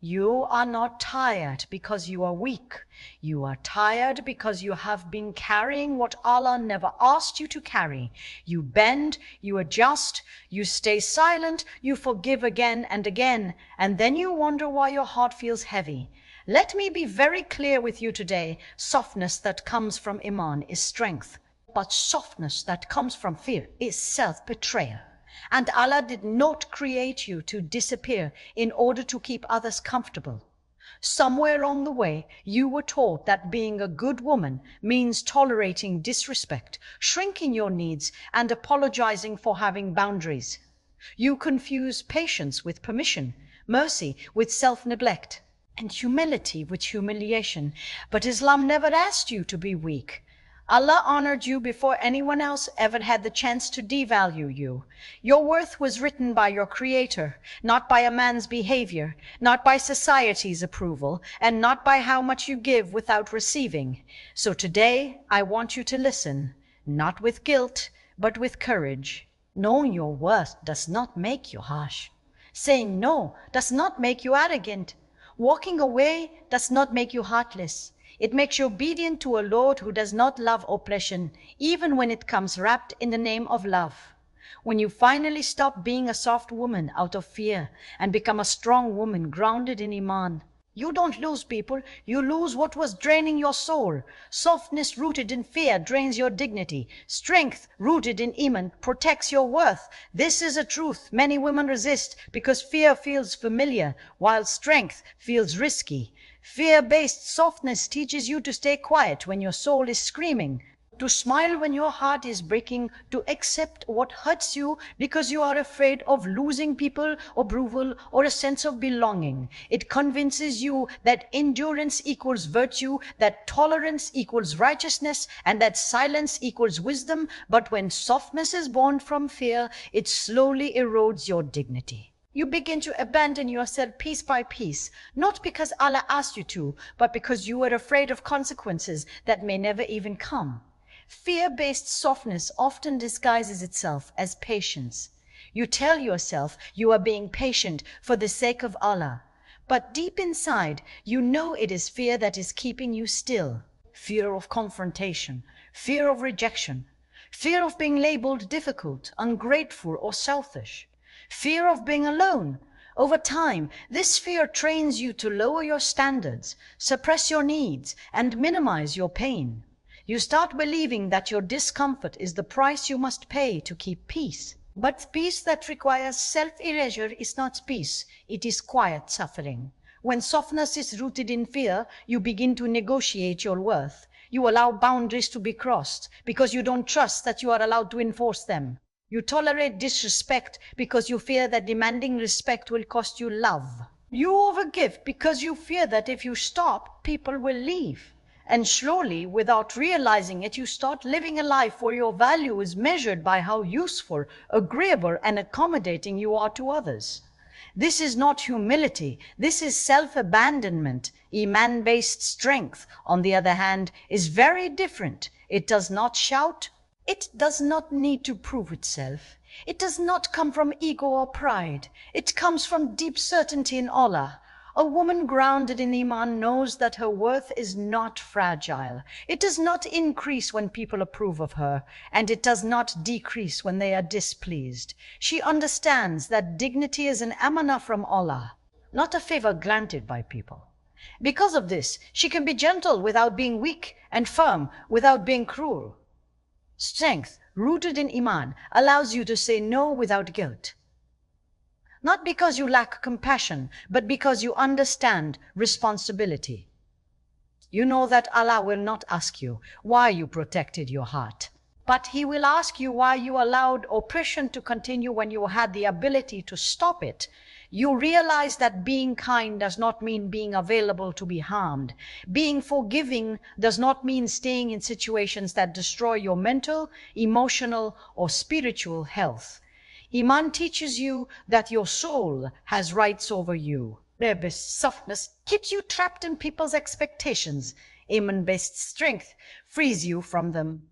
You are not tired because you are weak. You are tired because you have been carrying what Allah never asked you to carry. You bend, you adjust, you stay silent, you forgive again and again, and then you wonder why your heart feels heavy. Let me be very clear with you today. Softness that comes from Iman is strength, but softness that comes from fear is self-betrayal. And Allah did not create you to disappear in order to keep others comfortable. Somewhere along the way, you were taught that being a good woman means tolerating disrespect, shrinking your needs, and apologizing for having boundaries. You confuse patience with permission, mercy with self-neglect, and humility with humiliation. But Islam never asked you to be weak. Allah honored you before anyone else ever had the chance to devalue you. Your worth was written by your Creator, not by a man's behavior, not by society's approval, and not by how much you give without receiving. So today, I want you to listen, not with guilt, but with courage. Knowing your worth does not make you harsh. Saying no does not make you arrogant. Walking away does not make you heartless. It makes you obedient to a Lord who does not love oppression, even when it comes wrapped in the name of love. When you finally stop being a soft woman out of fear and become a strong woman grounded in Iman, you don't lose people, you lose what was draining your soul. Softness rooted in fear drains your dignity. Strength rooted in Iman protects your worth. This is a truth many women resist because fear feels familiar, while strength feels risky. Fear-based softness teaches you to stay quiet when your soul is screaming, to smile when your heart is breaking, to accept what hurts you because you are afraid of losing people, approval, or a sense of belonging. It convinces you that endurance equals virtue, that tolerance equals righteousness, and that silence equals wisdom. But when softness is born from fear, it slowly erodes your dignity. You begin to abandon yourself piece by piece, not because Allah asked you to, but because you are afraid of consequences that may never even come. Fear-based softness often disguises itself as patience. You tell yourself you are being patient for the sake of Allah, but deep inside, you know it is fear that is keeping you still. Fear of confrontation, fear of rejection, fear of being labeled difficult, ungrateful, or selfish. Fear of being alone. Over time, this fear trains you to lower your standards, suppress your needs, and minimize your pain. You start believing that your discomfort is the price you must pay to keep peace. But peace that requires self-erasure is not peace, it is quiet suffering. When softness is rooted in fear, you begin to negotiate your worth. You allow boundaries to be crossed because you don't trust that you are allowed to enforce them. You tolerate disrespect because you fear that demanding respect will cost you love. You overgive because you fear that if you stop, people will leave. And slowly, without realizing it, you start living a life where your value is measured by how useful, agreeable, and accommodating you are to others. This is not humility, this is self-abandonment. Iman-based strength, on the other hand, is very different. It does not shout. It does not need to prove itself. It does not come from ego or pride. It comes from deep certainty in Allah. A woman grounded in Iman knows that her worth is not fragile. It does not increase when people approve of her, and it does not decrease when they are displeased. She understands that dignity is an amanah from Allah, not a favor granted by people. Because of this, she can be gentle without being weak and firm without being cruel. Strength, rooted in Iman, allows you to say no without guilt. Not because you lack compassion, but because you understand responsibility. You know that Allah will not ask you why you protected your heart, but He will ask you why you allowed oppression to continue when you had the ability to stop it. You realize that being kind does not mean being available to be harmed. Being forgiving does not mean staying in situations that destroy your mental, emotional, or spiritual health. Iman teaches you that your soul has rights over you. Fear-based softness keeps you trapped in people's expectations. Iman-based strength frees you from them.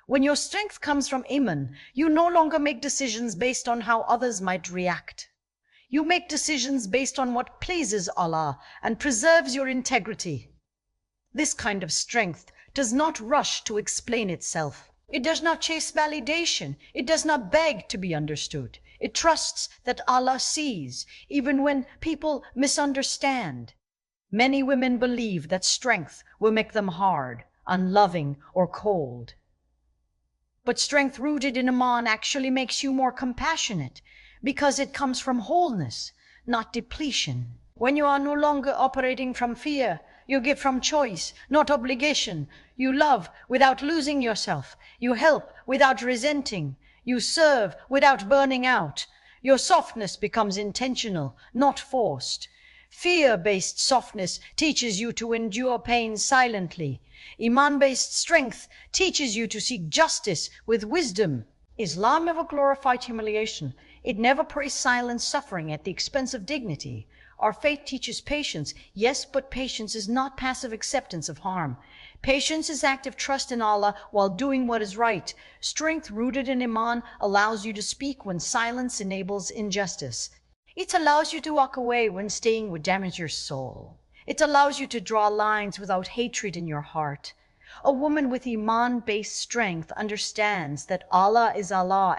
When your strength comes from Iman, you no longer make decisions based on how others might react. You make decisions based on what pleases Allah and preserves your integrity. This kind of strength does not rush to explain itself. It does not chase validation. It does not beg to be understood. It trusts that Allah sees, even when people misunderstand. Many women believe that strength will make them hard, unloving, or cold. But strength rooted in Iman actually makes you more compassionate because it comes from wholeness, not depletion. When you are no longer operating from fear, you give from choice, not obligation. You love without losing yourself. You help without resenting. You serve without burning out. Your softness becomes intentional, not forced. Fear-based softness teaches you to endure pain silently. Iman-based strength teaches you to seek justice with wisdom. Islam never glorified humiliation. It never praised silent suffering at the expense of dignity. Our faith teaches patience, yes, but patience is not passive acceptance of harm. Patience is active trust in Allah while doing what is right. Strength rooted in Iman allows you to speak when silence enables injustice. It allows you to walk away when staying would damage your soul. It allows you to draw lines without hatred in your heart. A woman with Iman-based strength understands that Allah is Allah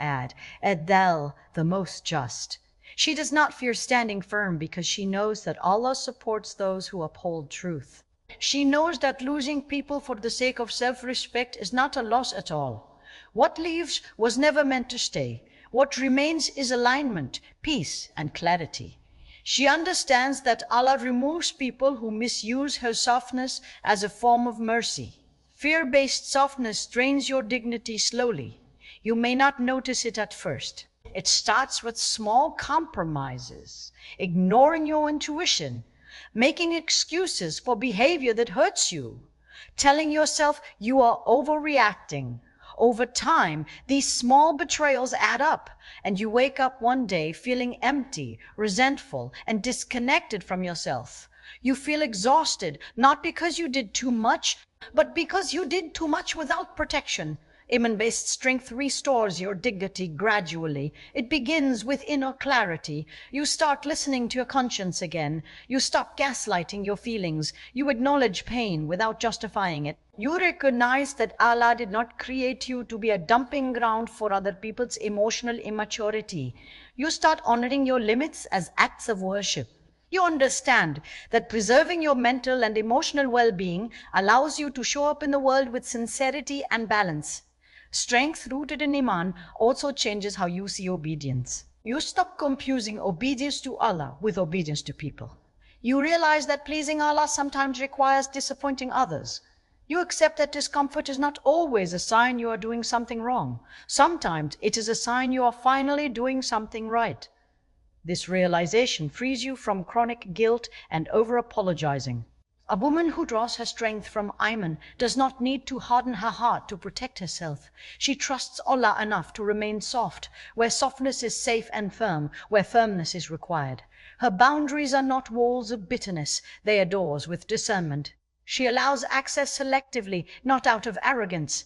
Adel, the most just. She does not fear standing firm because she knows that Allah supports those who uphold truth. She knows that losing people for the sake of self-respect is not a loss at all. What leaves was never meant to stay. What remains is alignment, peace, and clarity. She understands that Allah removes people who misuse her softness as a form of mercy. Fear-based softness drains your dignity slowly. You may not notice it at first. It starts with small compromises, ignoring your intuition, making excuses for behavior that hurts you, telling yourself you are overreacting. Over time, these small betrayals add up, and you wake up one day feeling empty, resentful, and disconnected from yourself. You feel exhausted, not because you did too much, but because you did too much without protection. Iman-based strength restores your dignity gradually. It begins with inner clarity. You start listening to your conscience again. You stop gaslighting your feelings. You acknowledge pain without justifying it. You recognize that Allah did not create you to be a dumping ground for other people's emotional immaturity. You start honoring your limits as acts of worship. You understand that preserving your mental and emotional well-being allows you to show up in the world with sincerity and balance. Strength rooted in Iman also changes how you see obedience. You stop confusing obedience to Allah with obedience to people. You realize that pleasing Allah sometimes requires disappointing others. You accept that discomfort is not always a sign you are doing something wrong. Sometimes it is a sign you are finally doing something right. This realization frees you from chronic guilt and over-apologizing. A woman who draws her strength from Iman does not need to harden her heart to protect herself. She trusts Allah enough to remain soft, where softness is safe and firm, where firmness is required. Her boundaries are not walls of bitterness, they are doors with discernment. She allows access selectively, not out of arrogance,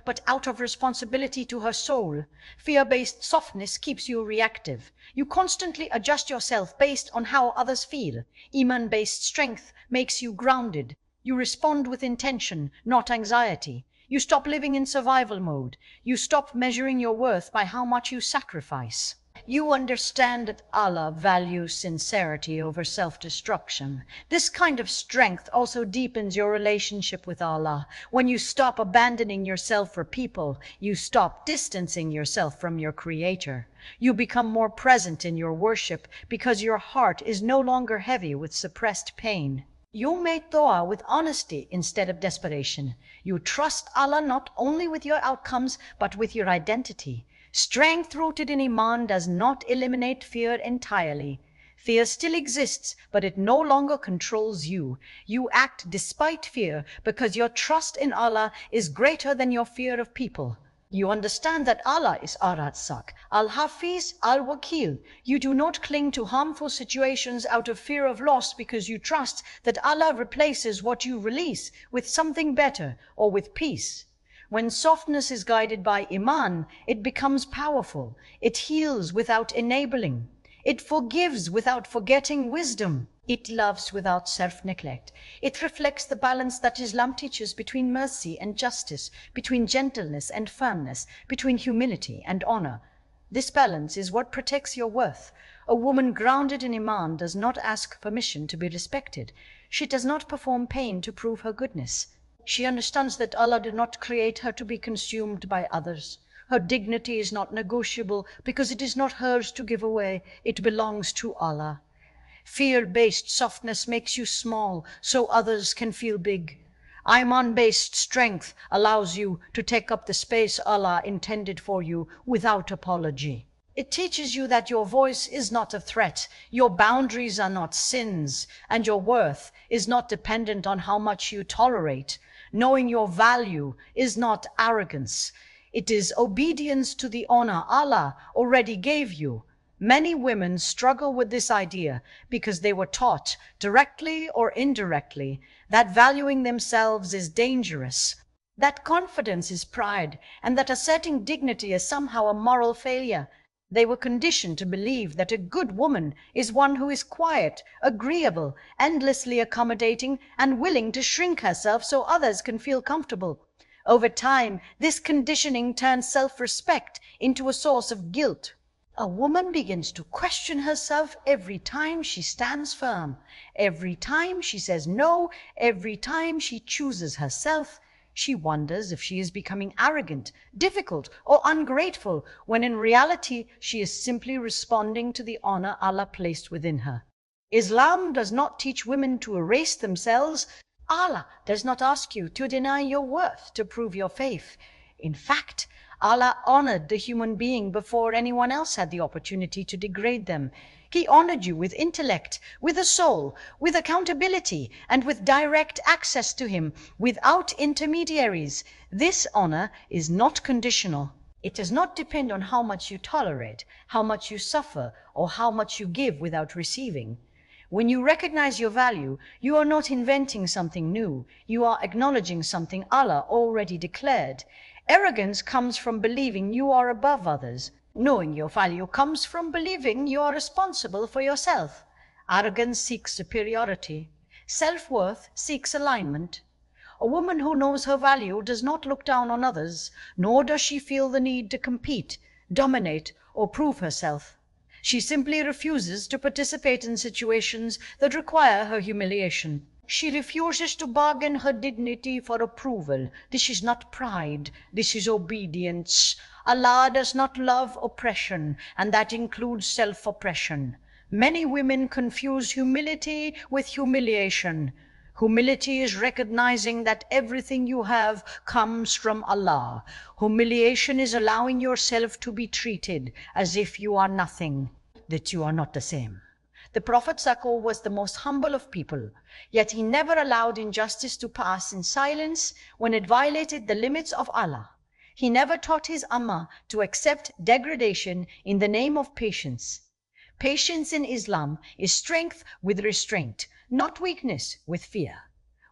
but out of responsibility to her soul. Fear-based softness keeps you reactive. You constantly adjust yourself based on how others feel. Iman-based strength makes you grounded. You respond with intention, not anxiety. You stop living in survival mode. You stop measuring your worth by how much you sacrifice. You understand that Allah values sincerity over self-destruction. This kind of strength also deepens your relationship with Allah. When you stop abandoning yourself for people, you stop distancing yourself from your Creator. You become more present in your worship because your heart is no longer heavy with suppressed pain. You make dua with honesty instead of desperation. You trust Allah not only with your outcomes, but with your identity. Strength rooted in Iman does not eliminate fear entirely. Fear still exists, but it no longer controls you. You act despite fear because your trust in Allah is greater than your fear of people. You understand that Allah is Ar-Razzaq, Al-Hafiz, Al-Wakil. You do not cling to harmful situations out of fear of loss because you trust that Allah replaces what you release with something better or with peace. When softness is guided by Iman, it becomes powerful. It heals without enabling. It forgives without forgetting wisdom. It loves without self-neglect. It reflects the balance that Islam teaches between mercy and justice, between gentleness and firmness, between humility and honor. This balance is what protects your worth. A woman grounded in Iman does not ask permission to be respected. She does not perform pain to prove her goodness. She understands that Allah did not create her to be consumed by others. Her dignity is not negotiable because it is not hers to give away. It belongs to Allah. Fear-based softness makes you small so others can feel big. Iman-based strength allows you to take up the space Allah intended for you without apology. It teaches you that your voice is not a threat, your boundaries are not sins, and your worth is not dependent on how much you tolerate. Knowing your value is not arrogance. It is obedience to the honor Allah already gave you. Many women struggle with this idea because they were taught, directly or indirectly, that valuing themselves is dangerous, that confidence is pride, and that asserting dignity is somehow a moral failure. They were conditioned to believe that a good woman is one who is quiet, agreeable, endlessly accommodating, and willing to shrink herself so others can feel comfortable. Over time, this conditioning turns self-respect into a source of guilt. A woman begins to question herself every time she stands firm, every time she says no, every time she chooses herself. She wonders if she is becoming arrogant, difficult, or ungrateful, when in reality she is simply responding to the honor Allah placed within her. Islam does not teach women to erase themselves. Allah does not ask you to deny your worth to prove your faith. In fact, Allah honored the human being before anyone else had the opportunity to degrade them. He honored you with intellect, with a soul, with accountability, and with direct access to Him, without intermediaries. This honor is not conditional. It does not depend on how much you tolerate, how much you suffer, or how much you give without receiving. When you recognize your value, you are not inventing something new. You are acknowledging something Allah already declared. Arrogance comes from believing you are above others. Knowing your value comes from believing you are responsible for yourself. Arrogance seeks superiority. Self-worth seeks alignment. A woman who knows her value does not look down on others, nor does she feel the need to compete, dominate, or prove herself. She simply refuses to participate in situations that require her humiliation. She refuses to bargain her dignity for approval. This is not pride, this is obedience. Allah does not love oppression, and that includes self-oppression. Many women confuse humility with humiliation. Humility is recognizing that everything you have comes from Allah. Humiliation is allowing yourself to be treated as if you are nothing, that you are not the same. The Prophet ﷺ was the most humble of people, yet he never allowed injustice to pass in silence when it violated the limits of Allah. He never taught his Ummah to accept degradation in the name of patience. Patience in Islam is strength with restraint, not weakness with fear.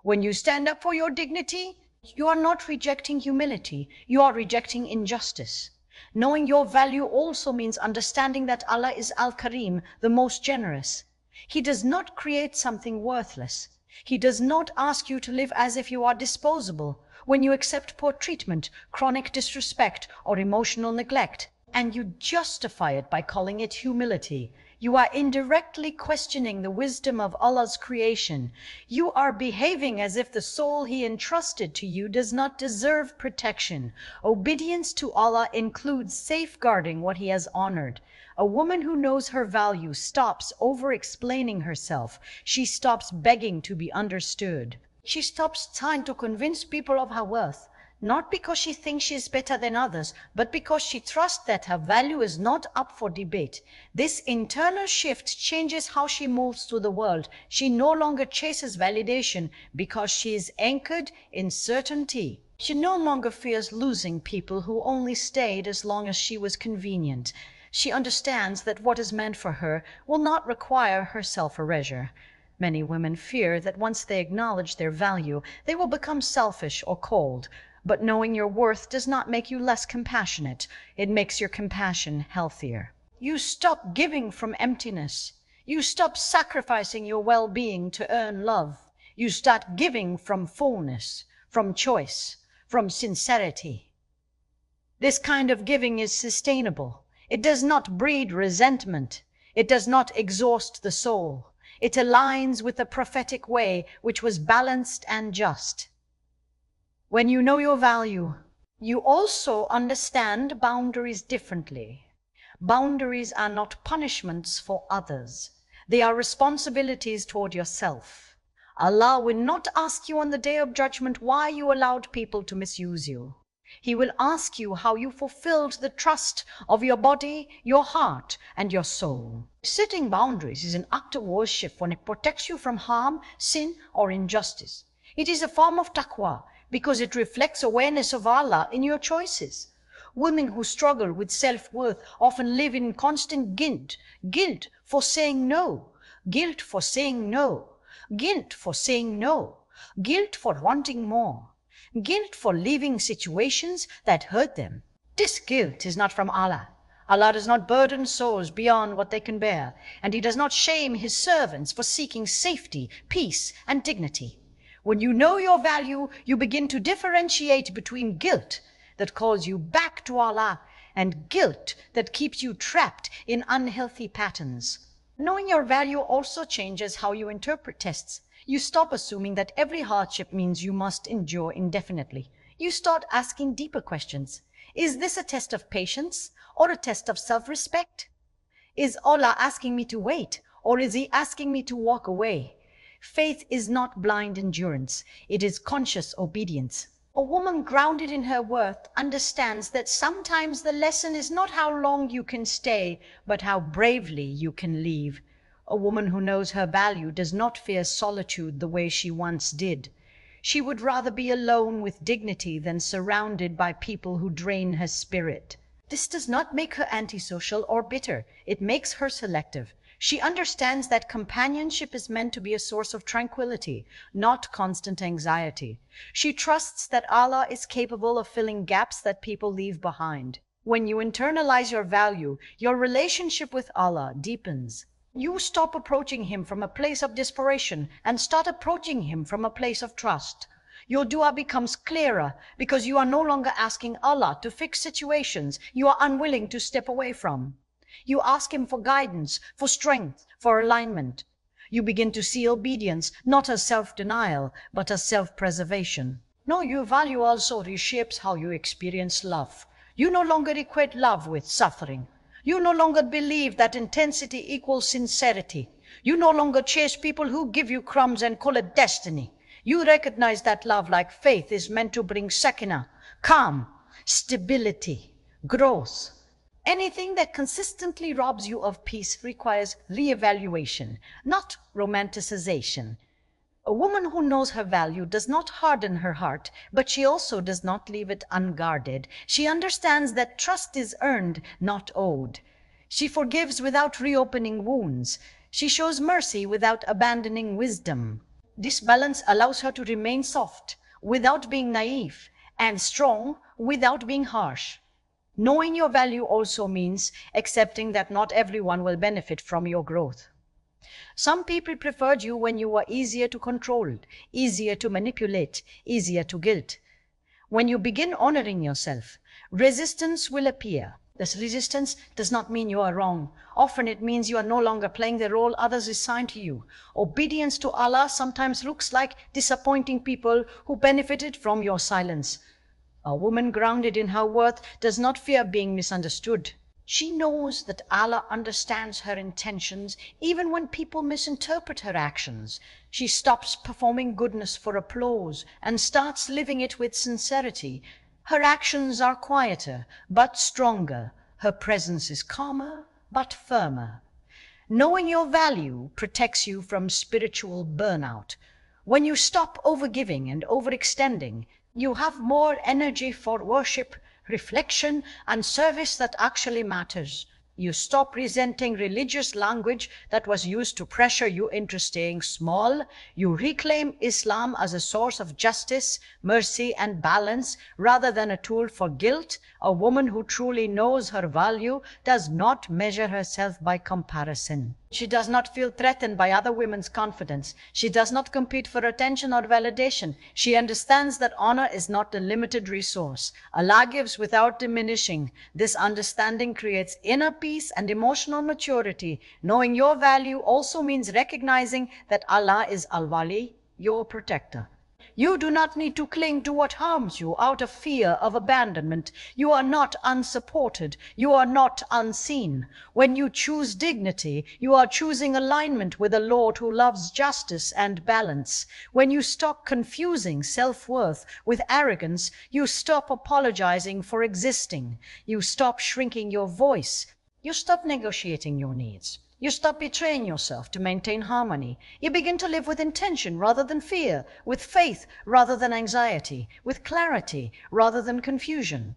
When you stand up for your dignity, you are not rejecting humility, you are rejecting injustice. Knowing your value also means understanding that Allah is Al-Karim, the most generous. He does not create something worthless. He does not ask you to live as if you are disposable. When you accept poor treatment, chronic disrespect, or emotional neglect, and you justify it by calling it humility, you are indirectly questioning the wisdom of Allah's creation. You are behaving as if the soul He entrusted to you does not deserve protection. Obedience to Allah includes safeguarding what He has honored. A woman who knows her value stops over-explaining herself. She stops begging to be understood. She stops trying to convince people of her worth. Not because she thinks she is better than others, but because she trusts that her value is not up for debate. This internal shift changes how she moves through the world. She no longer chases validation because she is anchored in certainty. She no longer fears losing people who only stayed as long as she was convenient. She understands that what is meant for her will not require her self-erasure. Many women fear that once they acknowledge their value, they will become selfish or cold. But knowing your worth does not make you less compassionate. It makes your compassion healthier. You stop giving from emptiness. You stop sacrificing your well-being to earn love. You start giving from fullness, from choice, from sincerity. This kind of giving is sustainable. It does not breed resentment. It does not exhaust the soul. It aligns with the prophetic way which was balanced and just. When you know your value, you also understand boundaries differently. Boundaries are not punishments for others. They are responsibilities toward yourself. Allah will not ask you on the day of judgment why you allowed people to misuse you. He will ask you how you fulfilled the trust of your body, your heart, and your soul. Setting boundaries is an act of worship when it protects you from harm, sin, or injustice. It is a form of taqwa because it reflects awareness of Allah in your choices. Women who struggle with self-worth often live in constant guilt for saying no, guilt for saying no, guilt for saying no, guilt for wanting more, guilt for leaving situations that hurt them. This guilt is not from Allah. Allah does not burden souls beyond what they can bear, and He does not shame His servants for seeking safety, peace, and dignity. When you know your value, you begin to differentiate between guilt that calls you back to Allah and guilt that keeps you trapped in unhealthy patterns. Knowing your value also changes how you interpret tests. You stop assuming that every hardship means you must endure indefinitely. You start asking deeper questions. Is this a test of patience or a test of self-respect? Is Allah asking me to wait, or is He asking me to walk away? Faith is not blind endurance. It is conscious obedience. A woman grounded in her worth understands that sometimes the lesson is not how long you can stay, but how bravely you can leave. A woman who knows her value does not fear solitude the way she once did. She would rather be alone with dignity than surrounded by people who drain her spirit. This does not make her antisocial or bitter. It makes her selective. She understands that companionship is meant to be a source of tranquility, not constant anxiety. She trusts that Allah is capable of filling gaps that people leave behind. When you internalize your value, your relationship with Allah deepens. You stop approaching Him from a place of desperation and start approaching Him from a place of trust. Your dua becomes clearer because you are no longer asking Allah to fix situations you are unwilling to step away from. You ask Him for guidance, for strength, for alignment. You begin to see obedience not as self-denial, but as self-preservation. Knowing your value also reshapes how you experience love. You no longer equate love with suffering. You no longer believe that intensity equals sincerity. You no longer chase people who give you crumbs and call it destiny. You recognize that love, like faith, is meant to bring sakina, calm, stability, growth. Anything that consistently robs you of peace requires re-evaluation, not romanticization. A woman who knows her value does not harden her heart, but she also does not leave it unguarded. She understands that trust is earned, not owed. She forgives without reopening wounds. She shows mercy without abandoning wisdom. This balance allows her to remain soft without being naive and strong without being harsh. Knowing your value also means accepting that not everyone will benefit from your growth. Some people preferred you when you were easier to control, easier to manipulate, easier to guilt. When you begin honoring yourself, resistance will appear. This resistance does not mean you are wrong. Often it means you are no longer playing the role others assign to you. Obedience to Allah sometimes looks like disappointing people who benefited from your silence. A woman grounded in her worth does not fear being misunderstood. She knows that Allah understands her intentions even when people misinterpret her actions. She stops performing goodness for applause and starts living it with sincerity. Her actions are quieter but stronger. Her presence is calmer but firmer. Knowing your value protects you from spiritual burnout. When you stop overgiving and overextending, you have more energy for worship, reflection, and service that actually matters. You stop resenting religious language that was used to pressure you into staying small. You reclaim Islam as a source of justice, mercy, and balance rather than a tool for guilt. A woman who truly knows her value does not measure herself by comparison. She does not feel threatened by other women's confidence. She does not compete for attention or validation. She understands that honor is not a limited resource. Allah gives without diminishing. This understanding creates inner peace and emotional maturity. Knowing your value also means recognizing that Allah is Al-Wali, your protector. You do not need to cling to what harms you out of fear of abandonment. You are not unsupported. You are not unseen. When you choose dignity, you are choosing alignment with a Lord who loves justice and balance. When you stop confusing self-worth with arrogance, you stop apologizing for existing. You stop shrinking your voice. You stop negotiating your needs. You stop betraying yourself to maintain harmony. You begin to live with intention rather than fear, with faith rather than anxiety, with clarity rather than confusion.